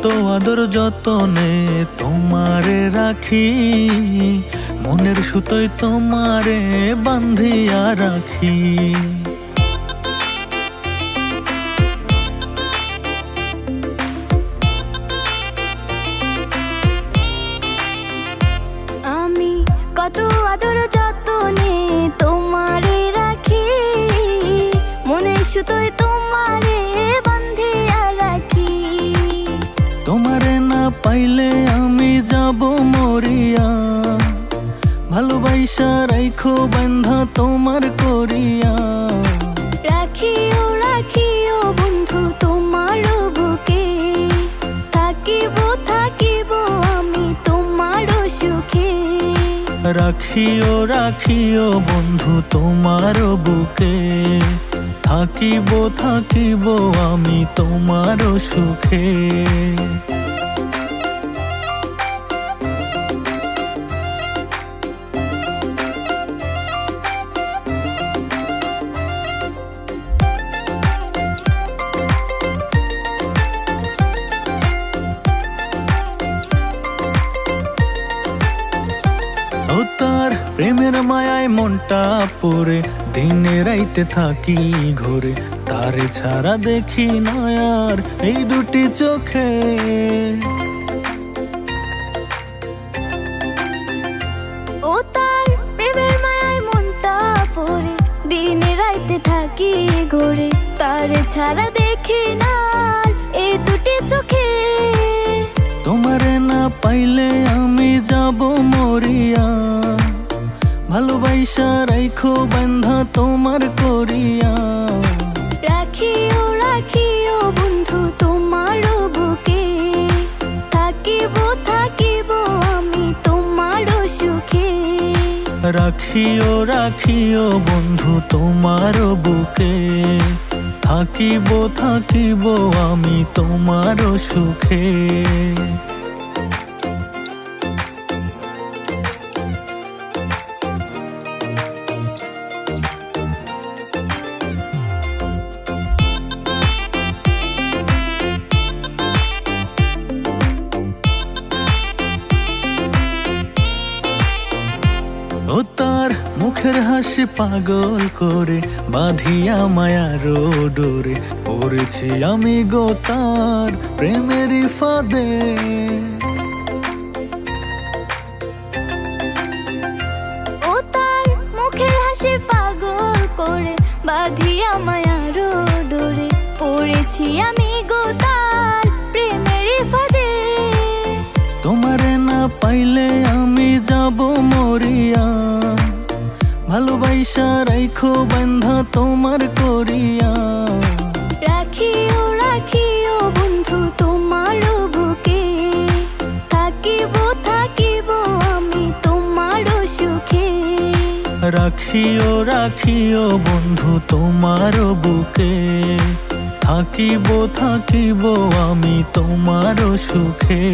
কত আদর যতনে তোমারে রাখি, মনের সুতোয় তোমারে বান্ধিয়া রাখি। আমি কত আদর যতনে তোমারে রাখি, মনের সুতোয় তোমারে বান্ধিয়া রাখি। তোমারে না পাইলে আমি যাব মরিয়া, ভালোবাসা রাইখো বান্ধা তোমার করিয়া। রাখিও রাখিও বন্ধু তোমার বুকে, থাকিব থাকিব আমি তোমার সুখে। রাখিও রাখিও বন্ধু তোমার বুকে, থাকিব থাকিব আমি তোমার সুখে। ও তার প্রেমের মায়ায় মনটা পড়ে, দিনে রাইতে থাকি ঘরে, তারে ছাড়া দেখি না আর এই দুটি চোখে। ও তার প্রেমের মায়ায় মনটা পড়ে, দিনে রাইতে থাকি ঘরে, তারে ছাড়া দেখি না আর এই দুটি চোখে। তোমারে না পাইলে আমি যাব মরিয়া, ভালোবাসা রাইখো বান্ধা তোমার করিয়া। রাখিও রাখিও বন্ধু তোমার বুকে, থাকিব থাকিব আমি তোমার সুখে। রাখিও রাখিও বন্ধু তোমার বুকে, থাকিব থাকিব আমি তোমার সুখে। ও তার মুখের হাসি পাগল করে, বাঁধিয়া মায়ার ডোরে, পড়েছি আমি গো তার প্রেমেরই ফাঁদে। ও তার মুখের হাসি পাগল করে, বাঁধিয়া মায়ার ডোরে, পড়েছি আমি গো তার প্রেমেরই ফাঁদে। তোমারে না পাইলে আমি যাব মরিয়া, ভালোবাসা রাইখো বান্ধা তোমার করিয়া। রাখিও রাখিও বন্ধু তোমার বুকে, থাকিব থাকিব আমি তোমার সুখে। রাখিও রাখিও বন্ধু তোমার বুকে, থাকিব থাকিব আমি তোমার সুখে।